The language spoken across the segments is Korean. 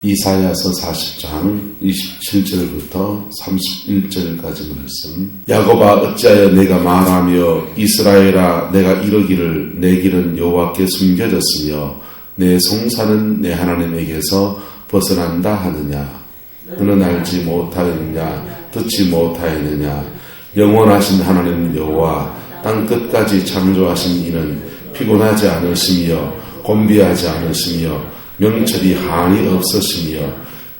이사야서 40장 27절부터 31절까지 말씀. 야곱아 어찌하여 내가 말하며 이스라엘아 내가 이러기를 내 길은 여호와께 숨겨졌으며 내 송사는 내 하나님에게서 벗어난다 하느냐. 너는 알지 못하였느냐 듣지 못하였느냐. 영원하신 하나님 여호와 땅끝까지 창조하신 이는 피곤하지 않으시며 곤비하지 않으시며 명철이 한이 없으시며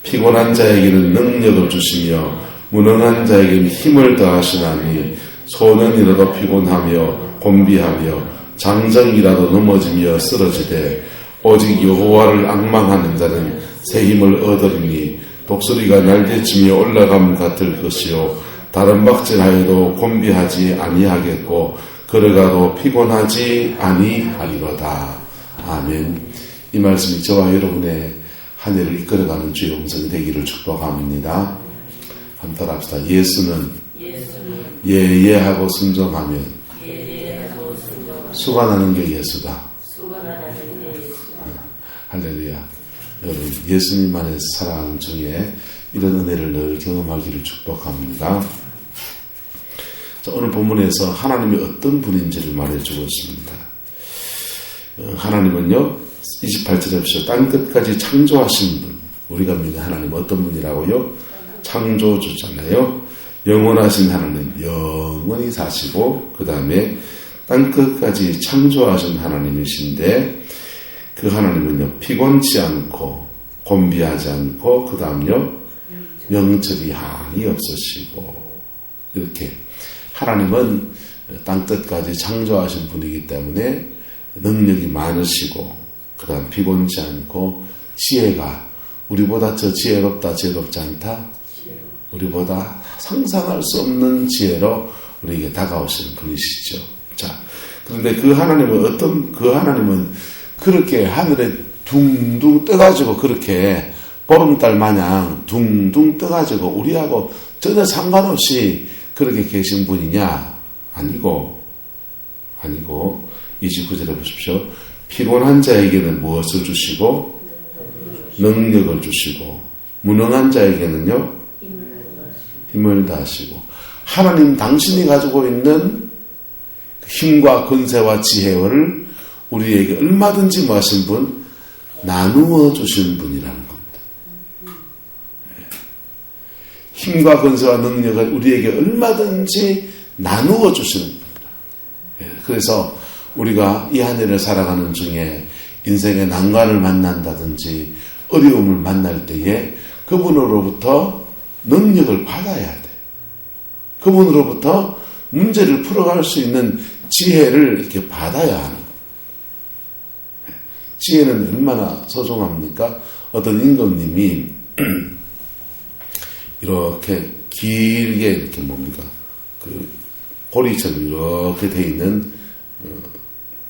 피곤한 자에게는 능력을 주시며 무능한 자에게는 힘을 더하시나니 소는 이라도 피곤하며 곤비하며 장정이라도 넘어지며 쓰러지되 오직 여호와를 앙망하는 자는 새 힘을 얻으리니 독수리가 날개치며 올라감 같을 것이요 다른 박질하여도 곤비하지 아니하겠고 걸어가도 피곤하지 아니하리로다. 아멘. 이 말씀이 저와 여러분의 한 해를 이끌어가는 주의 음성이 되기를 축복합니다. 한번 따라합시다. 예수는 예하고 순종하면 수가 나는 게 예수다. 할렐루야. 여러분 예수님만의 사랑 중에 이런 은혜를 늘 경험하기를 축복합니다. 자, 오늘 본문에서 하나님이 어떤 분인지를 말해주고 있습니다. 하나님은요 28절에 보시죠. 땅끝까지 창조하신 분. 우리가 믿는 하나님 어떤 분이라고요? 창조주잖아요. 영원하신 하나님 영원히 사시고 그 다음에 땅끝까지 창조하신 하나님이신데 그 하나님은요 피곤치 않고 곤비하지 않고 그 다음요 명철이 한이 없으시고 이렇게 하나님은 땅끝까지 창조하신 분이기 때문에 능력이 많으시고 그 다음 피곤치 않고 지혜가 우리보다 저 지혜롭다 지혜롭지 않다 우리보다 상상할 수 없는 지혜로 우리에게 다가오시는 분이시죠. 자, 그런데 그 하나님은 그렇게 하늘에 둥둥 떠가지고 그렇게 보름달 마냥 둥둥 떠가지고 우리하고 전혀 상관없이 그렇게 계신 분이냐? 아니고 29절에 보십시오. 피곤한 자에게는 무엇을 주시고 능력을 주시고 무능한 자에게는요 힘을 다하시고 하나님 당신이 가지고 있는 힘과 권세와 지혜를 우리에게 얼마든지 뭐 하신 분 나누어 주신 분이라는 겁니다. 힘과 권세와 능력을 우리에게 얼마든지 나누어 주시는 분이다. 그래서 우리가 이 한 해를 살아가는 중에 인생의 난관을 만난다든지 어려움을 만날 때에 그분으로부터 능력을 받아야 돼. 그분으로부터 문제를 풀어갈 수 있는 지혜를 이렇게 받아야 하는 거예요. 지혜는 얼마나 소중합니까? 어떤 임금님이 이렇게 길게 이렇게 뭡니까? 그 고리처럼 이렇게 돼 있는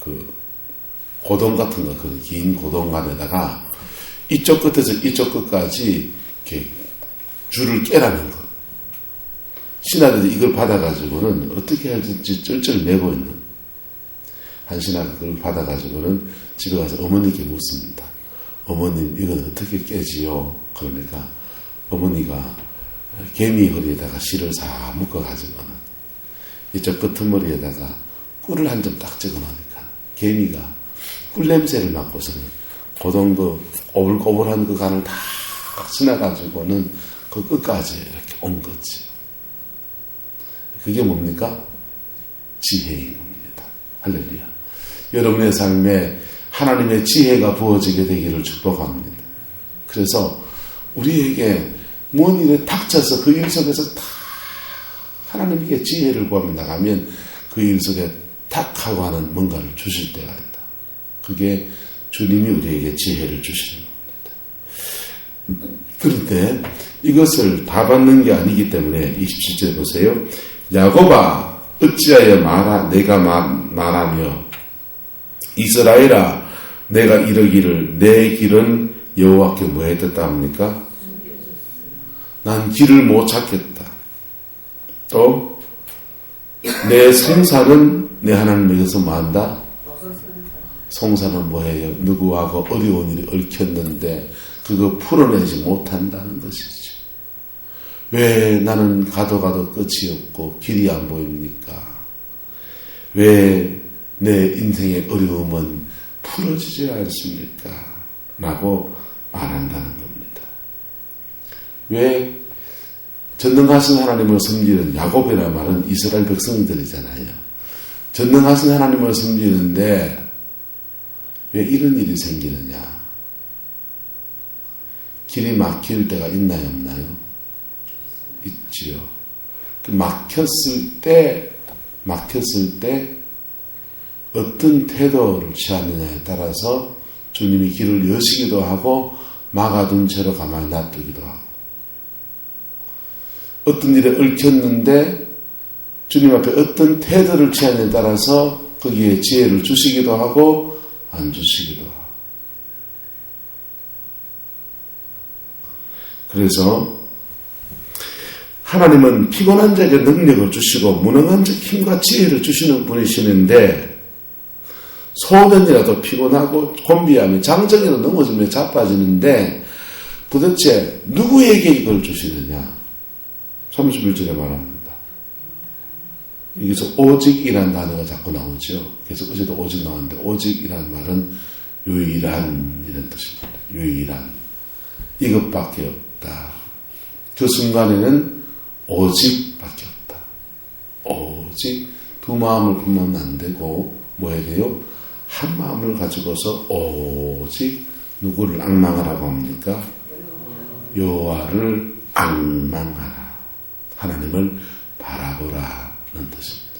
그 고동 같은 거, 그 긴 고동관에다가 이쪽 끝에서 이쪽 끝까지 이렇게 줄을 깨라는 거. 신하들이 이걸 받아가지고는 어떻게 할지 쩔쩔 매고 있는 한 신하가 그걸 받아가지고는 집에 가서 어머니께 묻습니다. 어머님, 이건 어떻게 깨지요? 그러니까 어머니가 개미 허리에다가 실을 싹 묶어가지고는 이쪽 끄트머리에다가 꿀을 한 점 딱 찍어놓으니까 개미가 꿀 냄새를 맡고서는 고동 그 오불오불한 그 간을 다 지나가지고는 그 끝까지 이렇게 온 거지. 그게 뭡니까? 지혜인 겁니다. 할렐루야. 여러분의 삶에 하나님의 지혜가 부어지게 되기를 축복합니다. 그래서 우리에게 뭔 일에 닥쳐서 그 일 속에서 다 하나님께 지혜를 구하며 나가면 그 일 속에 탁 하고 하는 뭔가를 주실 때가 있다. 그게 주님이 우리에게 지혜를 주시는 겁니다. 그런데 이것을 다 받는 게 아니기 때문에 27절 보세요. 야곱아 어찌하여 내가 말하며 이스라엘아 내가 이러기를 내 길은 여호와께 뭐에 떴다 합니까? 난 길을 못 찾겠다. 또 내 송사는 내 하나님에게서 뭐한다? 송사는 뭐예요? 누구하고 어려운 일이 얽혔는데 그거 풀어내지 못한다는 것이죠. 왜 나는 가도 끝이 없고 길이 안 보입니까? 왜 내 인생의 어려움은 풀어지지 않습니까? 라고 말한다는 겁니다. 왜 전능하신 하나님을 섬기는 야곱이라 말은 이스라엘 백성들이잖아요. 전능하신 하나님을 섬기는데 왜 이런 일이 생기느냐? 길이 막힐 때가 있나요, 없나요? 있지요. 그 막혔을 때 어떤 태도를 취하느냐에 따라서 주님이 길을 여시기도 하고 막아둔 채로 가만히 놔두기도 하고, 어떤 일에 얽혔는데 주님 앞에 어떤 태도를 취하느냐에 따라서 거기에 지혜를 주시기도 하고 안 주시기도 하고. 그래서 하나님은 피곤한 자에게 능력을 주시고 무능한 자에게 힘과 지혜를 주시는 분이시는데, 소년이라도 피곤하고 곤비하면 장정이라도 넘어지면 자빠지는데 도대체 누구에게 이걸 주시느냐? 31절에 말합니다. 여기서 오직이라는 단어가 자꾸 나오죠. 그래서 어제도 오직 나왔는데, 오직이라는 말은 유일한 이런 뜻입니다. 유일한, 이것밖에 없다. 그 순간에는 오직밖에 없다. 오직 두 마음을 품으면 안 되고 뭐 해야 돼요? 한 마음을 가지고서 오직 누구를 앙망하라고 합니까? 여호와를 앙망하라. 하나님을 바라보라는 뜻입니다.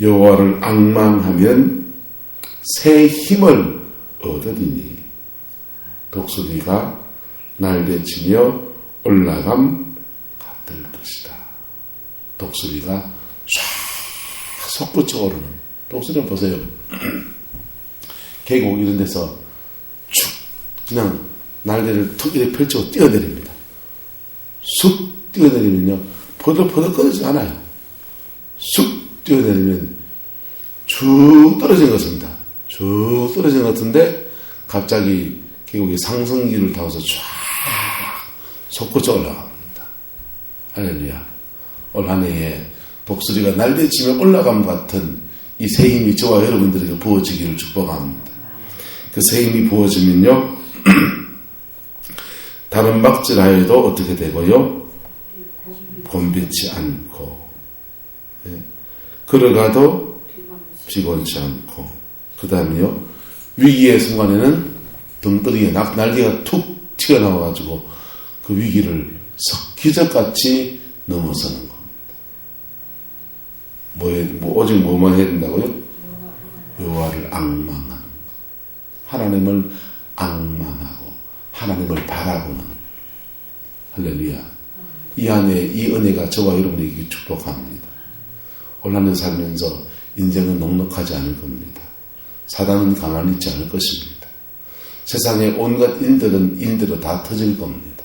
여호와를 앙망하면 새 힘을 얻으리니 독수리가 날개치며 올라감 같을 것이다. 독수리가 쫙 솟구쳐 오르는, 독수리는 보세요. 계곡 이런 데서 쭉 그냥 날개를 툭 이렇게 펼치고 뛰어내립니다. 쑥 뛰어내리면요, 포들포들 꺼지지 않아요. 쑥 뛰어내리면 쭉 떨어진 것 같습니다. 쭉 떨어진 것 같은데 갑자기 계곡의 상승기를 타고서 쫙 솟구쳐 올라갑니다. 할렐루야. 올 한 해에 독수리가 날개치며 올라감 같은 이 새 힘이 저와 여러분들에게 부어지기를 축복합니다. 그 새 힘이 부어지면요, 다른 박질하여도 어떻게 되고요? 곤비치 않고, 걸어가도 피곤치 않고, 그 다음에요, 위기의 순간에는 덩어리에 날개가 툭 튀어나와가지고 그 위기를 기적같이 넘어서는 겁니다. 오직 뭐만 해야 된다고요? 여호와를 앙망하는 것. 하나님을 앙망하고 하나님을 바라보는. 할렐루야. 이 안에 이 은혜가 저와 여러분에게 축복합니다. 올 한 해 살면서 인생은 녹록하지 않을 겁니다. 사단은 가만히 있지 않을 것입니다. 세상의 온갖 일들은 다 터질 겁니다.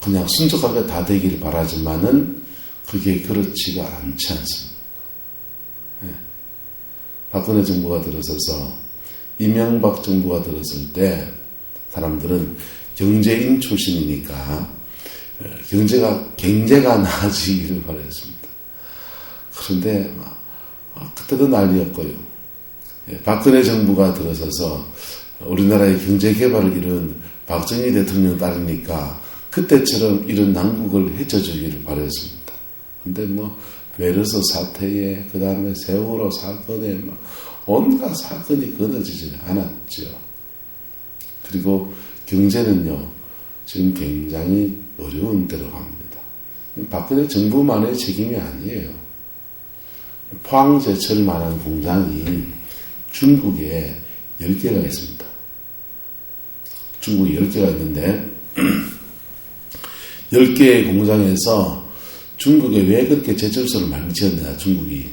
그냥 순적하게 다 되기를 바라지만은 그게 그렇지가 않지 않습니다. 네. 박근혜 정부가 들어서서 이명박 정부가 들었을 때 사람들은 경제인 출신이니까 경제가 나아지기를 바랐습니다. 그런데 그때도 난리였고요. 박근혜 정부가 들어서서 우리나라의 경제 개발을 이룬 박정희 대통령 따르니까 그때처럼 이런 난국을 헤쳐주기를 바랐습니다. 근데 메르스 사태에, 그 다음에 세월호 사건에 온갖 사건이 끊어지지 않았죠. 그리고 경제는요, 지금 굉장히 어려운 데로 갑니다. 박근혜 정부만의 책임이 아니에요. 포항제철만한 공장이 중국에 10개가 있습니다. 중국에 10개가 있는데 10개의 공장에서 중국에 왜 그렇게 제철소를 많이 지었냐, 중국이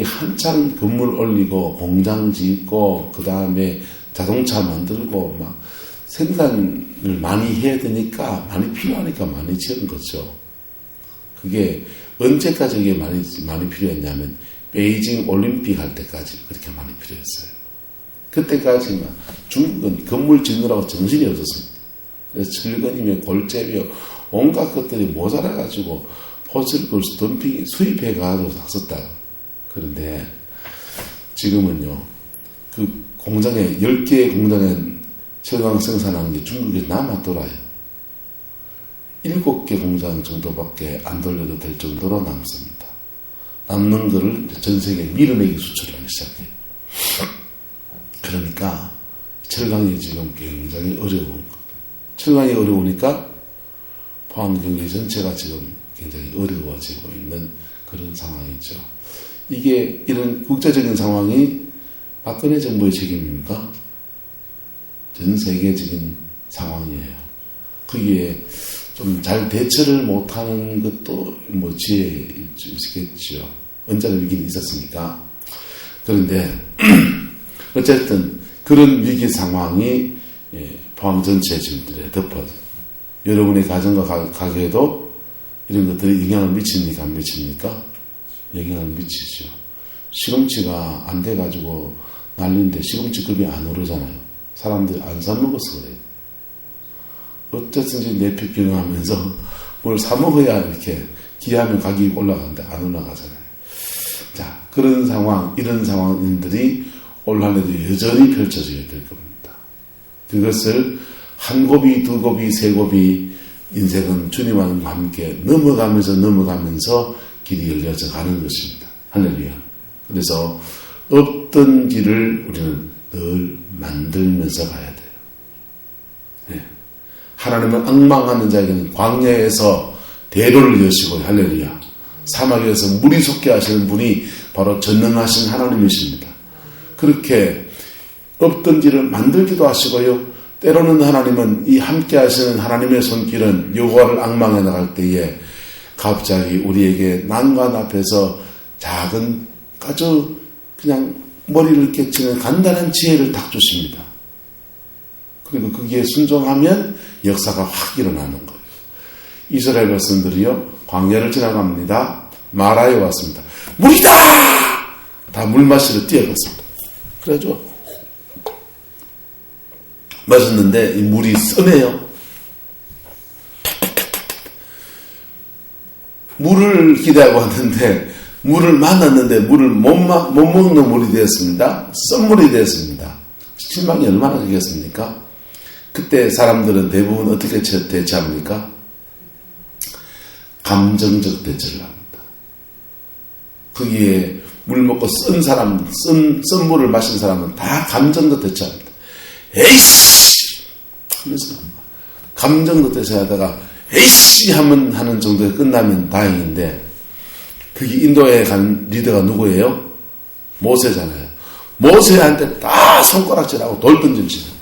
한창 건물 올리고 공장 짓고 그 다음에 자동차 만들고 막 생산을 많이 해야 되니까, 많이 필요하니까 많이 지은 거죠. 그게 언제까지 그게 많이 필요했냐면 베이징 올림픽 할 때까지 그렇게 많이 필요했어요. 그때까지만 중국은 건물 짓느라고 정신이 없었습니다. 그래서 철근이며 골재며 온갖 것들이 모자라가지고 포스를 덤핑 수입해가지고 썼다. 그런데 지금은요, 그 공장에 10개의 공장에 철강 생산하는 게 중국에 남았더라요. 7개 공장 정도밖에 안 돌려도 될 정도로 남습니다. 남는 거를 전 세계에 밀어내기 수출을 하기 시작해요. 그러니까 철강이 지금 굉장히 어려운 거. 철강이 어려우니까 포항 경제 전체가 지금 굉장히 어려워지고 있는 그런 상황이죠. 이게 이런 국제적인 상황이 박근혜 정부의 책임입니까? 전 세계적인 상황이에요. 거기에 좀 잘 대처를 못하는 것도 뭐 지혜일 수 있겠죠. 언제나 위기는 있었으니까. 그런데 어쨌든 그런 위기 상황이 포항 전체 주민들에 덮어져. 여러분의 가정과 가게에도 이런 것들이 영향을 미칩니까? 안 미칩니까? 영향을 미치죠. 시금치가 안 돼가지고 난리인데 시금치급이 안 오르잖아요. 사람들이 안 사먹어서 그래요. 어쨌든지 내피 경영하면서 뭘 사먹어야 이렇게 기하면 가격이 올라가는데 안 올라가잖아요. 자, 그런 상황, 이런 상황들이 올 한해도 여전히 펼쳐져야 될 겁니다. 그것을 한 고비, 두 고비, 세 고비 인생은 주님과 함께 넘어가면서 길이 열려져 가는 것입니다. 할렐루야. 그래서 없던 길을 우리는 늘 만들면서 가야 돼요. 네. 하나님은 앙망하는 자에게는 광야에서 대로를 여시고, 할렐루야. 사막에서 물이 솟게 하시는 분이 바로 전능하신 하나님이십니다. 그렇게 없던 길을 만들기도 하시고요. 때로는 하나님은 이 함께 하시는 하나님의 손길은 여호와를 앙망해 나갈 때에 갑자기 우리에게 난관 앞에서 작은 아주 그냥 머리를 깨치는 간단한 지혜를 딱 주십니다. 그리고 거기에 순종하면 역사가 확 일어나는 거예요. 이스라엘 백성들이요, 광야를 지나갑니다. 마라에 왔습니다. 물이다! 다 물 마시러 뛰어갔습니다. 그래죠. 마셨는데 이 물이 써네요. 물을 기대하고 왔는데 물을 만났는데 물을 못 먹는 물이 되었습니다. 썬물이 되었습니다. 실망이 얼마나 크겠습니까? 그때 사람들은 대부분 어떻게 대처합니까? 감정적 대처를 합니다. 거기에 물 먹고 쓴 물을 마신 사람은 다 감정적 대처합니다. 에이씨! 하면서 감정적 대처하다가 에이씨! 하는 정도에 끝나면 다행인데, 거기 인도에 간 리더가 누구예요? 모세잖아요. 모세한테 다 손가락질하고 돌 던질짓합니다.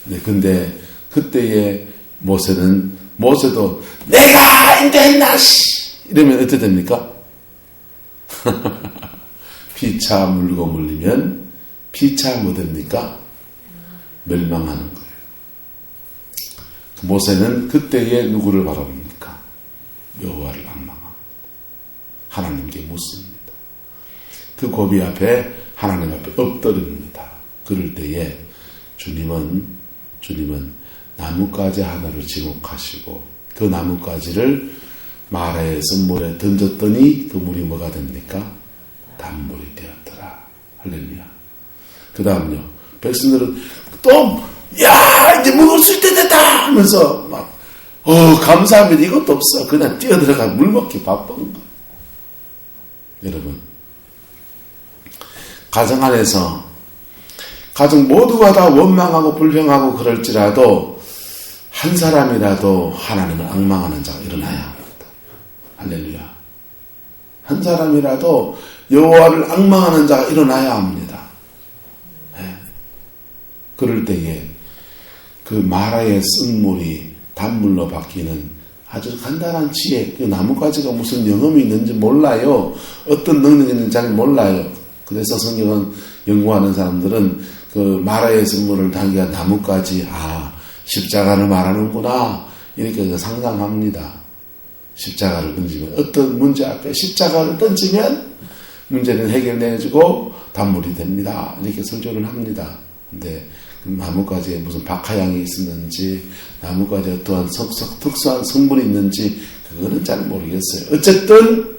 네, 근데 그때의 모세도 내가 인도했나 이러면 어떻게 됩니까? 피차 물고 물리면 피차 뭐 됩니까? 멸망하는 거예요. 모세는 그때의 누구를 바라봅니까? 여호와를 앙망합니다. 하나님께 묻습니다. 그 고비 앞에 하나님 앞에 엎드립니다. 그럴 때에 주님은 나뭇가지 하나를 지목하시고 그 나뭇가지를 마라의 썬물에 던졌더니 그 물이 뭐가 됩니까? 단물이 되었더라. 할렐루야. 그 다음요. 백성들은 또 야 이제 먹을 수 있을 때 됐다 하면서 막 감사합니다. 이것도 없어. 그냥 뛰어들어가 물 먹기 바쁜 거예요. 여러분, 가정 안에서 가정 모두가 다 원망하고 불평하고 그럴지라도 한 사람이라도 하나님을 앙망하는 자가 일어나야 합니다. 할렐루야. 한 사람이라도 여호와를 앙망하는 자가 일어나야 합니다. 네. 그럴 때에 그 마라의 쓴물이 단물로 바뀌는 아주 간단한 지혜, 그 나뭇가지가 무슨 영험이 있는지 몰라요. 어떤 능력이 있는지 잘 몰라요. 그래서 성경은 연구하는 사람들은 그 마라의 쓴물을 당기가 나뭇가지, 십자가를 말하는구나 이렇게 상상합니다. 십자가를 던지면 어떤 문제 앞에 십자가를 던지면 문제는 해결되어지고 단물이 됩니다. 이렇게 설교를 합니다. 근데 그 나뭇가지에 무슨 박하향이 있었는지, 나뭇가지에 어떠한 특수한 성분이 있는지, 그거는 잘 모르겠어요. 어쨌든,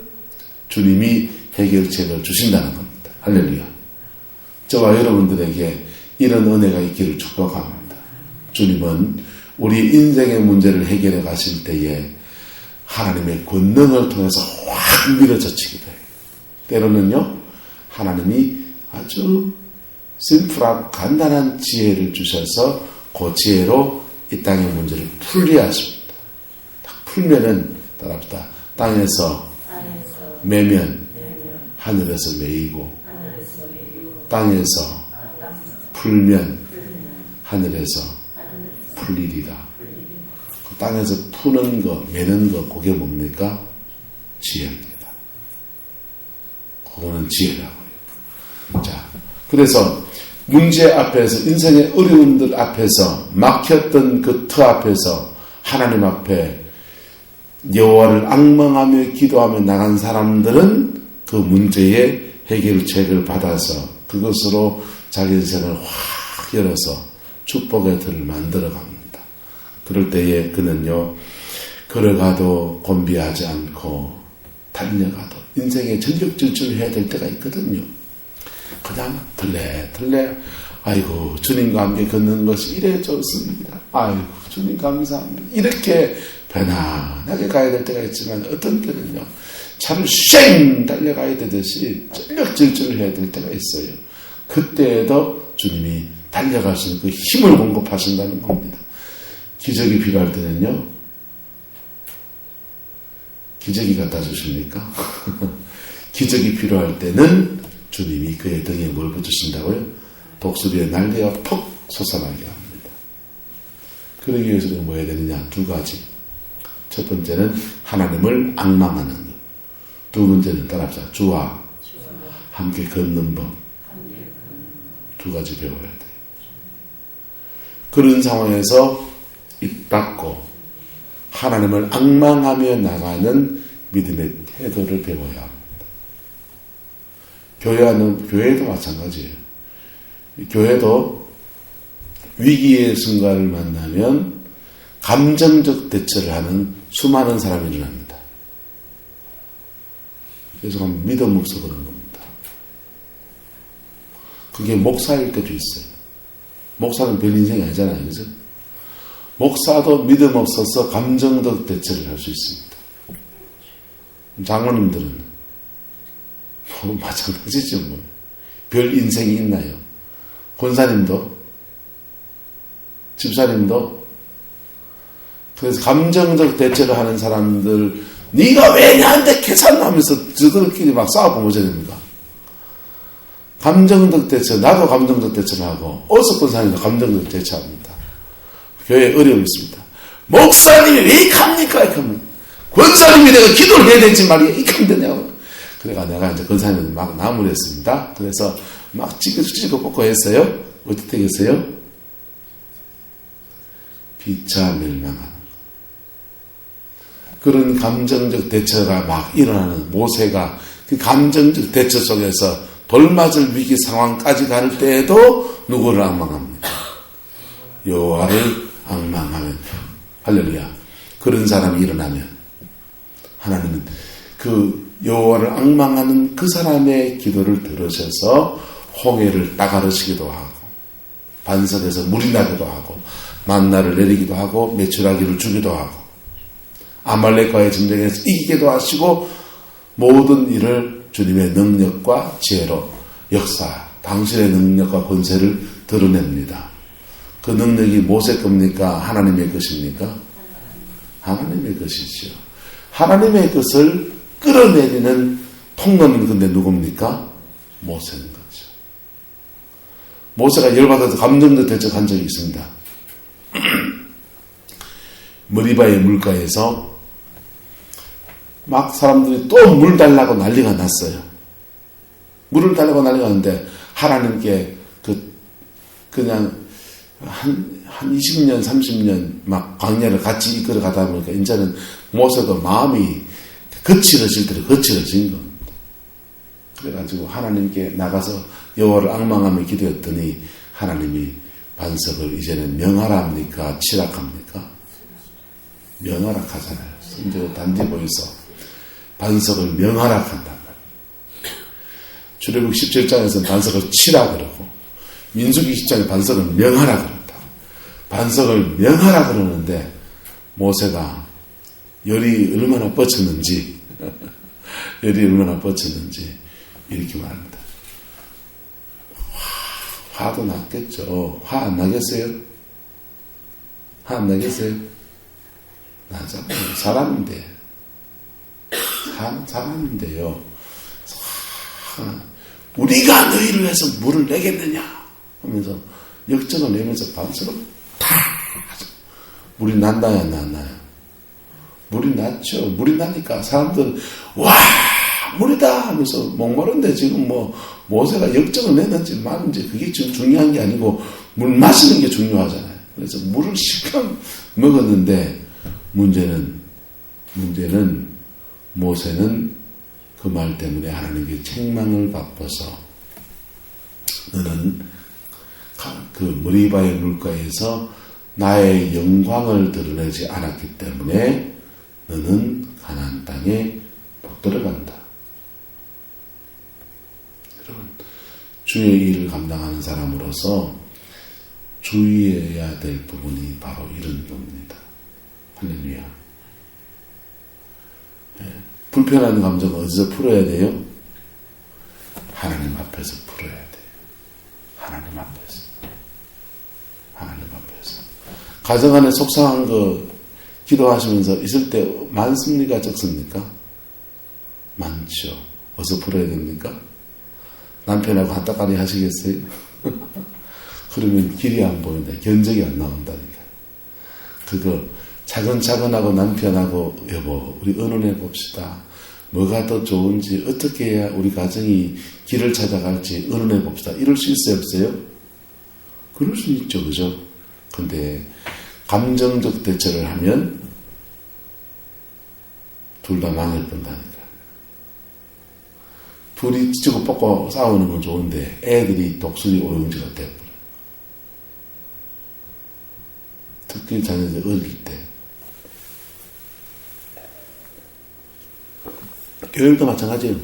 주님이 해결책을 주신다는 겁니다. 할렐루야. 저와 여러분들에게 이런 은혜가 있기를 축복합니다. 주님은 우리 인생의 문제를 해결해 가실 때에 하나님의 권능을 통해서 확 밀어젖히기도 해요. 때로는요, 하나님이 아주 심플하고 간단한 지혜를 주셔서 그 지혜로 이 땅의 문제를 풀게 하십니다. 딱 풀면은 따라합시다. 땅에서 매면 하늘에서 매이고, 땅에서 풀면 하늘에서 풀리리라. 그 땅에서 푸는 거, 매는 거, 그게 뭡니까? 지혜입니다. 그거는 지혜라고요. 자, 그래서 문제 앞에서, 인생의 어려움들 앞에서, 막혔던 그 터 앞에서 하나님 앞에 여호와를 악망하며 기도하며 나간 사람들은 그 문제의 해결책을 받아서 그것으로 자기 인생을 확 열어서 축복의 틀을 만들어 갑니다. 그럴 때에 그는요, 걸어가도 곤비하지 않고 달려가도 인생에 전력질주를 해야 될 때가 있거든요. 그냥 털레 아이고 주님과 함께 걷는 것이 이래 좋습니다. 아이고 주님 감사합니다. 이렇게 편안하게 가야 될 때가 있지만 어떤 때는요, 차를 쉥 달려가야 되듯이 전력질주를 해야 될 때가 있어요. 그때에도 주님이 달려갈 수 있는 그 힘을 공급하신다는 겁니다. 기적이 필요할 때는요, 기적이 갖다 주십니까? 기적이 필요할 때는 주님이 그의 등에 뭘 붙이신다고요? 독수리의 날개가 퍽 솟아나게 합니다. 그러기 위해서는 뭐 해야 되느냐? 두 가지. 첫 번째는 하나님을 앙망하는 것. 두 번째는 따라합시다. 주와 함께 걷는 법. 두 가지 배워야 돼요. 그런 상황에서 입 닫고 하나님을 앙망하며 나가는 믿음의 태도를 배워야 합니다. 교회도 마찬가지예요. 교회도 위기의 순간을 만나면 감정적 대처를 하는 수많은 사람이 일어납니다. 그래서 믿음 없어 그런 겁니다. 그게 목사일 때도 있어요. 목사는 별 인생이 아니잖아요. 그죠? 목사도 믿음 없어서 감정적 대처를 할 수 있습니다. 장로님들은 뭐 마찬가지죠. 뭐. 별 인생이 있나요? 권사님도, 집사님도. 그래서 감정적 대처를 하는 사람들, 네가 왜 나한테 계산하면서 저들끼리 막 싸우고 오셔야 됩니까? 감정적 대처, 나도 감정적 대처를 하고, 어서 권사님도 감정적 대처합니다. 교회에 어려움이 있습니다. 목사님이 왜 이렇게 합니까? 이렇게 하면, 권사님이 내가 기도를 해야 되지 말이야. 이렇게 하면 되냐고. 그래가 내가 이제 권사님을 막 나무랬습니다. 그래서 막 찌그찌그 꽂고 했어요. 어떻게 했어요? 비차멸망하는 그런 감정적 대처가 막 일어나는 모세가 그 감정적 대처 속에서 돌맞을 위기 상황까지 갈 때에도 누구를 앙망합니다. 여호와를 앙망하면 할렐루야. 그런 사람이 일어나면 하나님은 그 여호와를 앙망하는 그 사람의 기도를 들으셔서 홍해를 따가르시기도 하고 반석에서 물이 나기도 하고 만나를 내리기도 하고 메추라기를 주기도 하고 아말렉과의 전쟁에서 이기기도 하시고 모든 일을 주님의 능력과 지혜로 역사, 당신의 능력과 권세를 드러냅니다. 그 능력이 모세 겁니까? 하나님의 것입니까? 하나님의 것이죠. 하나님의 것을 끌어내리는 통로는 근데 누굽니까? 모세인 거죠. 모세가 열받아서 감정적 대처한 적이 있습니다. 머리바의 물가에서 막 사람들이 또 물 달라고 난리가 났어요. 물을 달라고 난리가 났는데 하나님께 그냥 한 20년, 30년 막 광야를 같이 이끌어 가다 보니까 이제는 모세도 마음이 거칠어질 대로 거칠어진 겁니다. 그래가지고 하나님께 나가서 여호와를 앙망하며 기도했더니 하나님이 반석을 이제는 명하라 합니까? 치락합니까? 명하라 하잖아요. 성경에 단지 보여서 반석을 명하라 한단 말이에요. 출애굽 17장에서는 반석을 치라 그러고 민수기 10장에 반석을 명하라 그런다. 반석을 명하라 그러는데 모세가 열이 얼마나 뻗쳤는지 열이 얼마나 뻗쳤는지 이렇게 말합니다. 화도 났겠죠. 화 안 나겠어요? 화 안 나겠어요? 나잖아요. 사람인데. 사람인데요. 우리가 너희를 위해서 물을 내겠느냐 하면서 역정을 내면서 반석을 다 하죠. 물이 난다야 안 나나요? 물이 났죠. 물이 나니까 사람들은 와 물이다 하면서 목마른데 지금 모세가 역정을 내는지 마는지 그게 지금 중요한 게 아니고 물 마시는 게 중요하잖아요. 그래서 물을 실컷 먹었는데 문제는 모세는 그 말 때문에 하나님께 책망을 받아서 너는 그 머리바의 물가에서 나의 영광을 드러내지 않았기 때문에 너는 가나안 땅에 못 들어간다. 여러분, 주의 일을 감당하는 사람으로서 주의해야 될 부분이 바로 이런 겁니다. 할렐루야. 네. 불편한 감정은 어디서 풀어야 돼요? 하나님 앞에서 풀어야 돼요. 하나님 앞에서. 하나님 앞에서. 가정 안에 속상한 거 기도하시면서 있을 때 많습니까? 적습니까? 많죠. 어디서 풀어야 됩니까? 남편하고 한따까리 하시겠어요? 그러면 길이 안 보인다. 견적이 안 나온다니까. 그거 차근차근하고 남편하고 여보 우리 의논해 봅시다. 뭐가 더 좋은지 어떻게 해야 우리 가정이 길을 찾아갈지 의논해 봅시다. 이럴 수 있어요 없어요? 그럴 수 있죠. 그죠? 근데 감정적 대처를 하면 둘 다 망할 뻔다니까. 둘이 찢고 뽑고 싸우는 건 좋은데 애들이 독수리 오용지가 돼버려. 특히 자녀들 어릴 때. 교회도 마찬가지예요.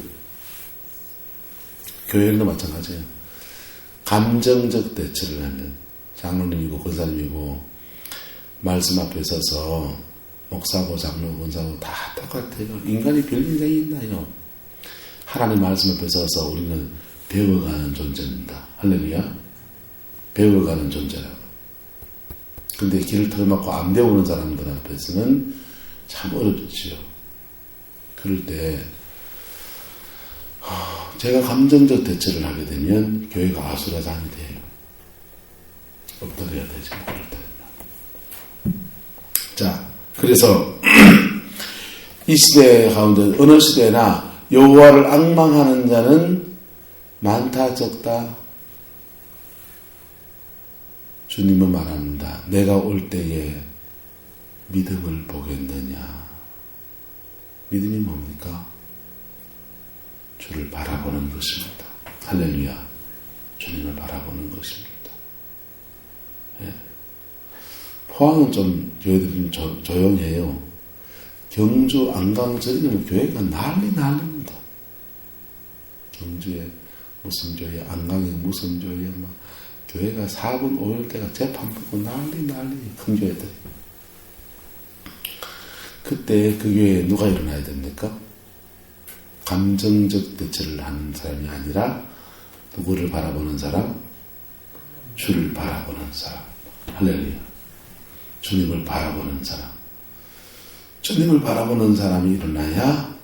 교회도 마찬가지예요. 감정적 대처를 하면 장로님이고 권사님이고 말씀 앞에 서서 목사고 장로 권사고 다 똑같아요. 인간이 별 인생이 있나요? 하나님 말씀 앞에 서서 우리는 배워가는 존재입니다. 할렐루야. 배워가는 존재라고. 근데 길을 털막고 안 배우는 사람들 앞에서는 참 어렵지요. 그럴 때 제가 감정적 대처를 하게 되면 교회가 아수라장이 돼요. 엎드려야 되죠. 그럴 때는. 자, 그래서 이 시대 가운데 어느 시대나 여호와를 앙망하는 자는 많다 적다. 주님은 말합니다. 내가 올 때에 믿음을 보겠느냐. 믿음이 뭡니까? 주를 바라보는 것입니다. 할렐루야. 주님을 바라보는 것입니다. 예. 포항은 좀 교회들이 좀 조용해요. 경주 안강절이면 교회가 난립니다. 경주에 무슨 교회, 안강에 무슨 교회, 막 교회가 4분 5일 때가 재판 받고 난리 큰 교회들. 그때 그 교회에 누가 일어나야 됩니까? 감정적 대처를 하는 사람이 아니라 누구를 바라보는 사람? 주를 바라보는 사람. 할렐루야. 주님을 바라보는 사람. 주님을 바라보는 사람이 일어나야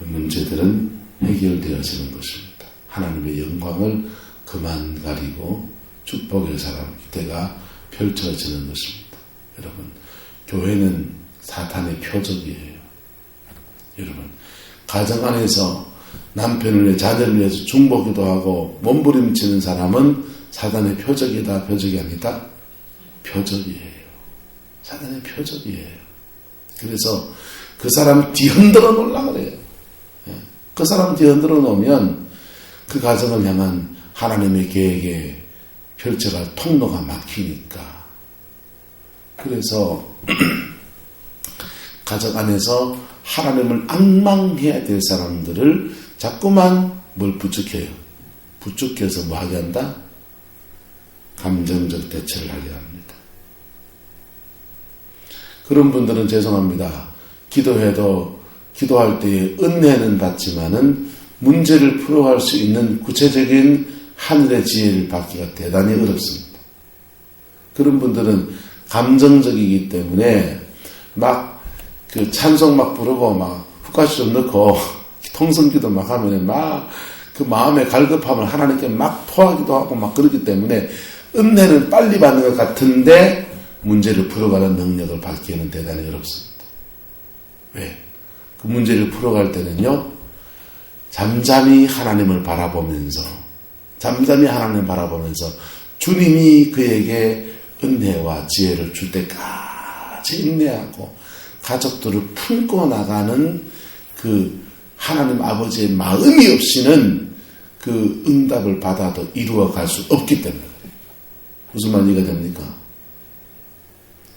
문제들은 해결되어지는 것입니다. 하나님의 영광을 그만 가리고 축복의 사람 기대가 펼쳐지는 것입니다. 여러분, 교회는 사탄의 표적이에요. 여러분, 가정 안에서 남편을 위해 자녀를 위해서 중보기도 하고 몸부림치는 사람은 사탄의 표적이다, 표적이 아니다? 표적이에요. 사탄의 표적이에요. 그래서 그 사람 뒤흔들어 놓으려고 그래요. 그 사람 뒤흔들어 놓으면 그 가정을 향한 하나님의 계획에 펼쳐갈 통로가 막히니까. 그래서 가정 안에서 하나님을 앙망해야 될 사람들을 자꾸만 뭘 부추겨요. 부추겨서 뭐 하게 한다? 감정적 대처를 하게 합니다. 그런 분들은 죄송합니다. 기도할 때에 은혜는 받지만은 문제를 풀어갈 수 있는 구체적인 하늘의 지혜를 받기가 대단히 어렵습니다. 그런 분들은 감정적이기 때문에 막 그 찬송 막 부르고 막 훅가시 좀 넣고 통성기도 막 하면은 막 그 마음의 갈급함을 하나님께 막 토하기도 하고 막 그러기 때문에 은혜는 빨리 받는 것 같은데 문제를 풀어가는 능력을 받기에는 대단히 어렵습니다. 왜? 그 문제를 풀어갈 때는요, 잠잠히 하나님을 바라보면서 주님이 그에게 은혜와 지혜를 줄 때까지 인내하고 가족들을 품고 나가는 그 하나님 아버지의 마음이 없이는 그 응답을 받아도 이루어갈 수 없기 때문에. 무슨 말 이해가 됩니까?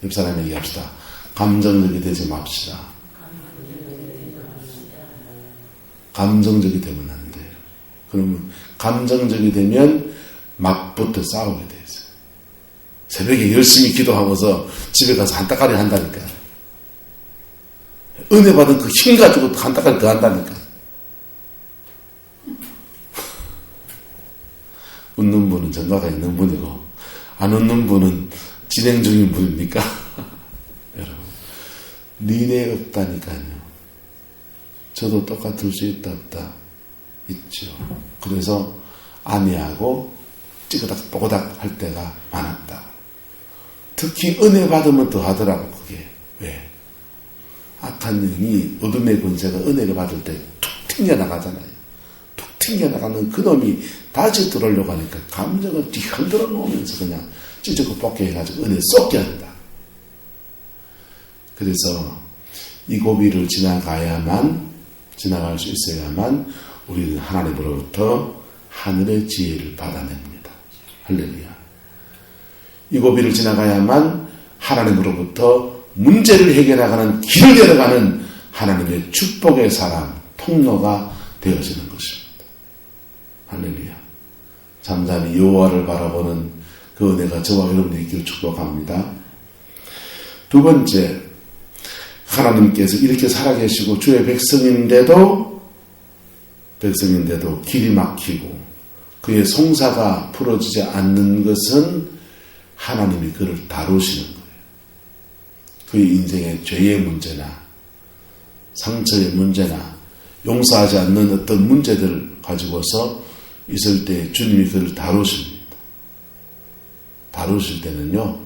옆 사람 얘기합시다. 감정적이 되지 맙시다. 감정적이 되면 안 돼요. 그러면 감정적이 되면 막부터 싸우게 돼 있어요. 새벽에 열심히 기도하고서 집에 가서 한따까리 한다니까. 은혜 받은 그 힘 가지고 한따까리 더 한다니까. 웃는 분은 전가가 있는 분이고 안 웃는 분은 진행 중인 분입니까? 여러분, 니네 없다니까요. 저도 똑같을 수 있다 없다 있죠. 그래서 아내하고 찌그닥 뽀그닥 할 때가 많았다. 특히 은혜 받으면 더 하더라고. 그게 왜? 악한 영이 어둠의 권세가 은혜를 받을 때 툭 튕겨나가잖아요. 툭 튕겨나가는 그놈이 다시 들어오려고 하니까 감정을 뒤 흔들어 놓으면서 그냥 찢고 뽑게 해가지고 은혜 쏟게 한다. 그래서 이 고비를 지나갈 수 있어야만 우리는 하나님으로부터 하늘의 지혜를 받아냅니다. 할렐루야. 이 고비를 지나가야만 하나님으로부터 문제를 해결하는 길을 열어가는 하나님의 축복의 사람, 통로가 되어지는 것입니다. 할렐루야. 잠잠히 여호와를 바라보는 그 은혜가 저와 여러분이 있기를 축복합니다. 두 번째, 하나님께서 이렇게 살아계시고 주의 백성인데도 길이 막히고 그의 송사가 풀어지지 않는 것은 하나님이 그를 다루시는 거예요. 그의 인생의 죄의 문제나 상처의 문제나 용서하지 않는 어떤 문제들을 가지고서 있을 때 주님이 그를 다루십니다. 다루실 때는요,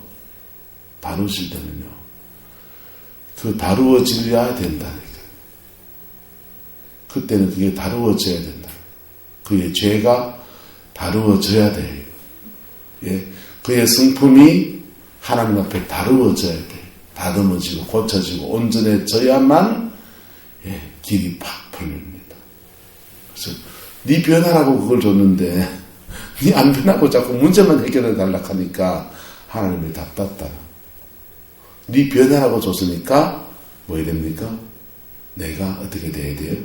그 다루어져야 된다니까. 그때는 그게 다루어져야 된다. 그의 죄가 다루어져야 돼요. 예. 그의 성품이 하나님 앞에 다루어져야 돼. 다듬어지고 고쳐지고 온전해져야만 길이 팍 풀립니다. 그래서 네 변하라고 그걸 줬는데 네 안 변하고 자꾸 문제만 해결해 달라고 하니까 하나님이 답답다. 네 변하라고 줬으니까 뭐 해야 됩니까? 내가 어떻게 돼야 돼요?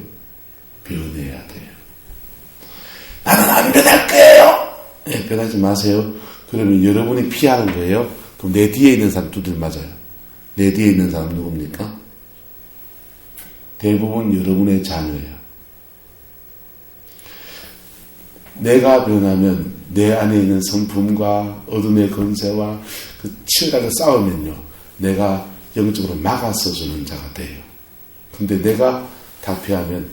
변해야 돼요. 나는 안 변할 거예요. 변하지 마세요. 그러면 여러분이 피하는 거예요. 그럼 내 뒤에 있는 사람 두들 맞아요. 내 뒤에 있는 사람 누굽니까? 대부분 여러분의 자녀예요. 내가 변하면 내 안에 있는 성품과 어둠의 권세와 그 치열하게 싸우면요, 내가 영적으로 막아서주는 자가 돼요. 근데 내가 다피하면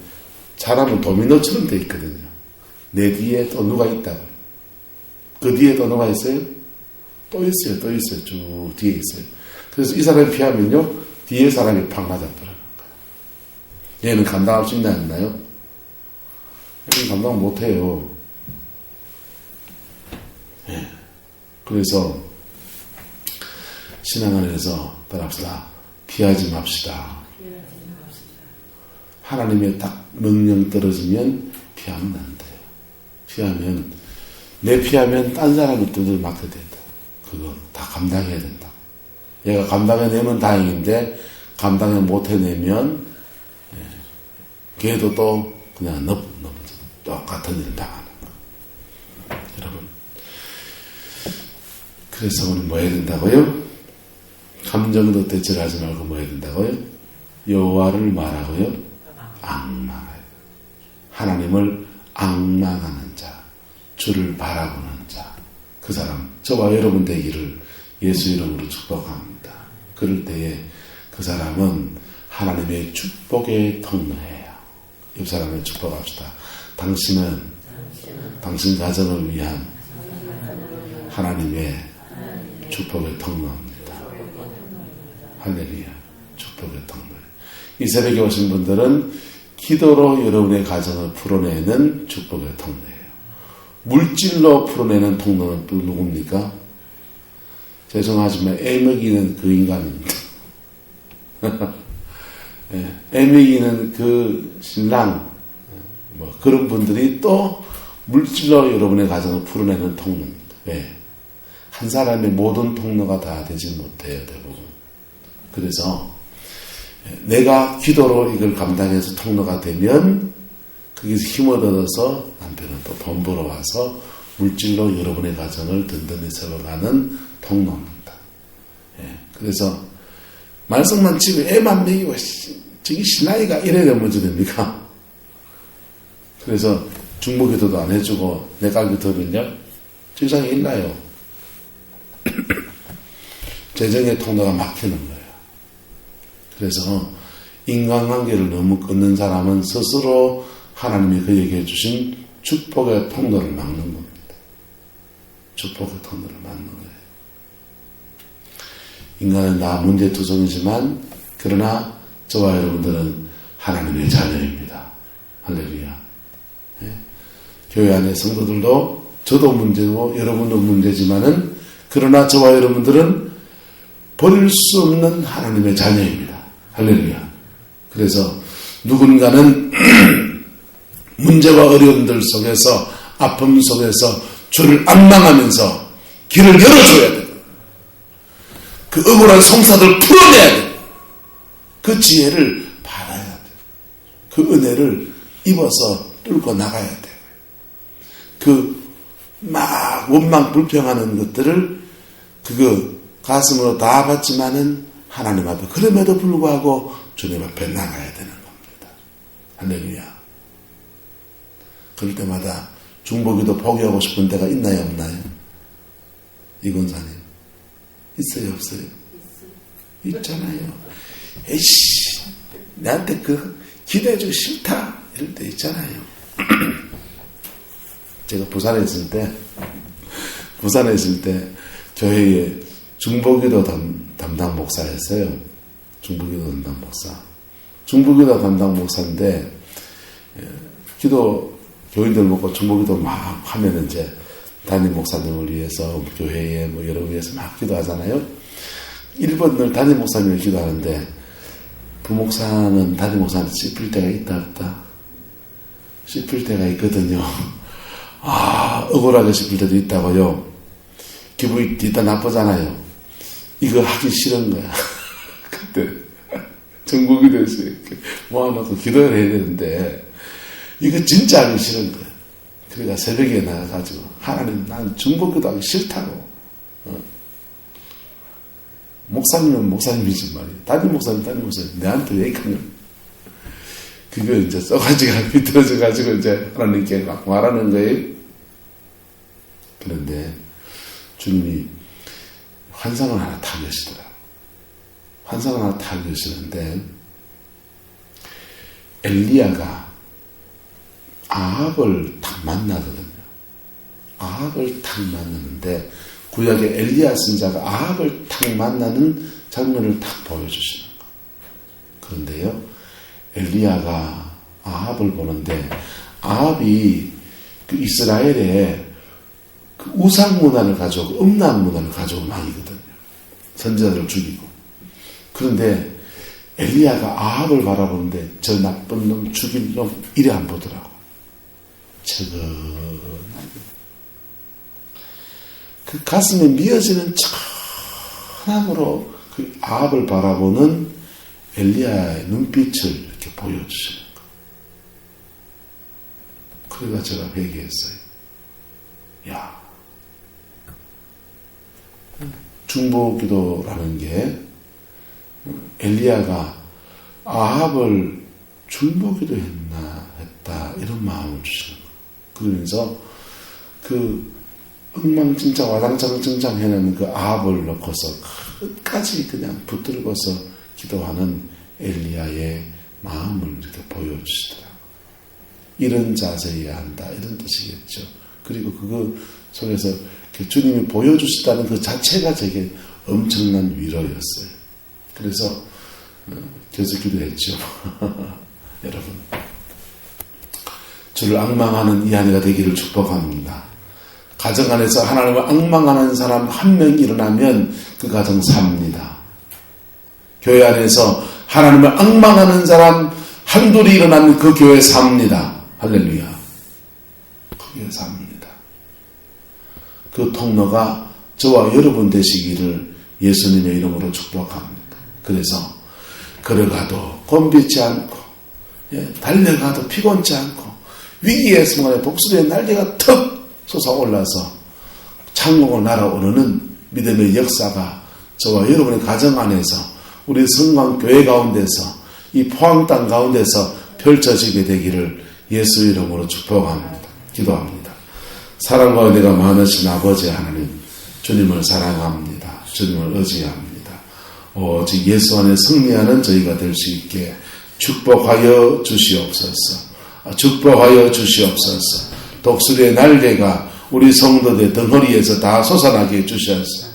사람은 도미노처럼 돼 있거든요. 내 뒤에 또 누가 있다고요. 그 뒤에 또 누가 있어요? 또 있어요. 쭉 뒤에 있어요. 그래서 이 사람이 피하면요, 뒤에 사람이 팍 맞아버리는 거예요. 얘는 감당할 수 있나 없나요? 얘는 감당 못해요. 예. 그래서 신앙안에서 따라합시다. 피하지 맙시다. 하나님의 딱 명령 떨어지면 피하면 안 돼요. 피하면 내 피하면 딴 사람을 두들 맞게 된다. 그거 다 감당해야 된다. 얘가 감당해내면 다행인데 감당을 못해내면 걔도 또 그냥 넘어져. 똑같은 일을 당하는 거. 여러분, 그래서 오늘 뭐 해야 된다고요? 감정도 대처하지 말고 뭐 해야 된다고요? 여호와를 말하고요? 앙망하여. 하나님을 앙망하는 자, 주를 바라보는 자, 그 사람, 저와 여러분 되기를 예수 이름으로 축복합니다. 그럴 때에 그 사람은 하나님의 축복의 통로예요. 옆 사람을 축복합시다. 당신은 당신 가정을 위한 하나님의 축복의 통로입니다. 할렐루야. 축복의 통로. 이 새벽에 오신 분들은 기도로 여러분의 가정을 풀어내는 축복의 통로예요. 물질로 풀어내는 통로는 또 누굽니까? 죄송하지만 애먹이는 그 인간입니다. 애먹이는 그 신랑, 뭐 그런 분들이 또 물질로 여러분의 가정을 풀어내는 통로입니다. 왜? 한 사람의 모든 통로가 다 되지 못해요, 대부분. 그래서 내가 기도로 이걸 감당해서 통로가 되면 거기서 힘을 얻어서 남편은 또 돈 벌어와서 물질로 여러분의 가정을 든든히 세워가는 통로입니다. 그래서 말썽만 치고 애만 먹이고 저기 신랑이가 이래야 되면 어찌 됩니까? 그래서 중보기도도 안 해주고 내가 기도하면요 세상에 일나요. 재정의 통로가 막히는 거예요. 그래서 인간관계를 너무 끊는 사람은 스스로 하나님이 그에게 해주신 축복의 통로를 막는 겁니다. 축복의 통로를 막는 거예요. 인간은 다 문제투성이지만 그러나 저와 여러분들은 하나님의 자녀입니다. 할렐루야. 교회 안에 성도들도 저도 문제고 여러분도 문제지만은 그러나 저와 여러분들은 버릴 수 없는 하나님의 자녀입니다. 할렐루야. 그래서 누군가는 문제와 어려움들 속에서 아픔 속에서 주를 앙망하면서 길을 열어줘야 돼요. 그 억울한 송사들을 풀어내야 돼요. 그 지혜를 받아야 돼요. 그 은혜를 입어서 뚫고 나가야 돼요. 그 막 원망 불평하는 것들을 그거 가슴으로 다 받지만은 하나님 앞에 그럼에도 불구하고 주님 앞에 나가야 되는 겁니다. 할렐루야. 그럴 때마다 중보기도 포기하고 싶은 데가 있나요 없나요? 이 권사님 있어요 없어요? 있잖아요. 에이씨 나한테 그 기대해주기 싫다 이럴 때 있잖아요. 제가 부산에 있을 때 교회에 중보기도 담당 목사였어요. 중보기도 담당 목사. 중보기도 담당 목사인데 기도 교인들 먹고 중보기도 막 하면은 이제 담임 목사님을 위해서 교회에 뭐 여러 위해서 막 기도하잖아요. 1번 늘 담임 목사님을 기도하는데 부목사는 담임 목사한테 씹힐 때가 있다 없다? 씹힐 때가 있거든요. 억울하게 씹힐 때도 있다고요. 기분이 일단 나쁘잖아요. 이거 하기 싫은 거야. 그때 정국이돼서 이렇게 모아놓고 기도를 해야 되는데 이거 진짜 하기 싫은 거야. 그러니까 새벽에 나가가지고 하나님 난 중보기도 하기 싫다고. 목사님은 목사님이지 말이야. 담임 목사님 내한테 왜 이러냐. 그거 이제 써가지고 비틀어져가지고 이제 하나님께 막 말하는 거예요. 그런데 주님이 환상을 하나 다 계시더라. 환상을 하나 다 계시는데 엘리야가 아합을 딱 만나거든요. 아합을 딱 만나는데 구약의 엘리야 선자가 아합을 딱 만나는 장면을 딱 보여주시는 거. 그런데요, 엘리야가 아합을 보는데 아합이 그 이스라엘에 그 우상 문화를 가져오고 음란 문화를 가져온 왕이거든요. 선지자들을 죽이고. 그런데 엘리야가 아합을 바라보는데 저 나쁜 놈 죽일 놈 이래 안 보더라고. 그 가슴에 미어지는 천함으로 그 아합을 바라보는 엘리야의 눈빛을 이렇게 보여주시는 거. 그래가 제가 회개했어요. 야, 중보기도라는 게 엘리야가 아합을 중보기도했다 이런 마음을 주시는 거. 그러면서 그 엉망진창 와장창 해놓은 그 아합을 놓고서 끝까지 그냥 붙들고서 기도하는 엘리야의 마음을 이렇게 보여주시더라고요. 이런 자세여야 한다 이런 뜻이겠죠. 그리고 그거 속에서 주님이 보여주시다는 그 자체가 제게 엄청난 위로였어요. 그래서 계속 기도했죠. 여러분, 주를 앙망하는 이 한 해가 되기를 축복합니다. 가정 안에서 하나님을 앙망하는 사람 한 명 일어나면 그 가정 삽니다. 교회 안에서 하나님을 앙망하는 사람 한둘이 일어나면 그 교회 삽니다. 할렐루야. 그 교회 삽니다. 그 통로가 저와 여러분 되시기를 예수님의 이름으로 축복합니다. 그래서 걸어가도 곤비지 않고 달려가도 피곤치 않고 위기의 순간에 독수리의 날개가 턱 솟아올라서 창공을 날아오르는 믿음의 역사가 저와 여러분의 가정 안에서 우리 성광교회 가운데서 이 포항 땅 가운데서 펼쳐지게 되기를 예수 이름으로 축복합니다. 기도합니다. 사랑과 은혜가 많으신 아버지 하나님, 주님을 사랑합니다. 주님을 의지합니다. 오직 예수 안에 승리하는 저희가 될 수 있게 축복하여 주시옵소서. 축복하여 주시옵소서. 독수리의 날개가 우리 성도들 덩어리에서 다 솟아나게 해주셔서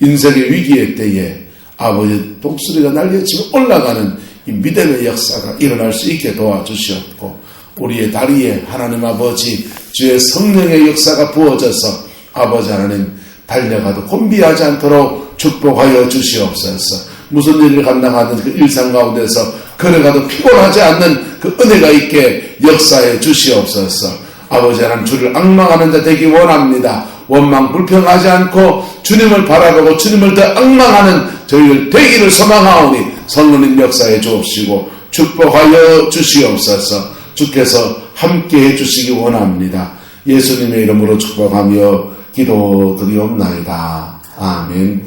인생의 위기의 때에 아버지 독수리가 날개치고 올라가는 이 믿음의 역사가 일어날 수 있게 도와주시옵고 우리의 다리에 하나님 아버지 주의 성령의 역사가 부어져서 아버지 하나님 달려가도 곤비하지 않도록 축복하여 주시옵소서. 무슨 일을 감당하는 그 일상 가운데서 걸어가도 피곤하지 않는 그 은혜가 있게 역사해 주시옵소서. 아버지 하나님 주를 앙망하는 자 되기 원합니다. 원망 불평하지 않고 주님을 바라보고 주님을 더 앙망하는 저희들 되기를 소망하오니 성령님 역사해 주옵시고 축복하여 주시옵소서. 주께서 함께해 주시기 원합니다. 예수님의 이름으로 축복하며 기도드리옵나이다. 아멘.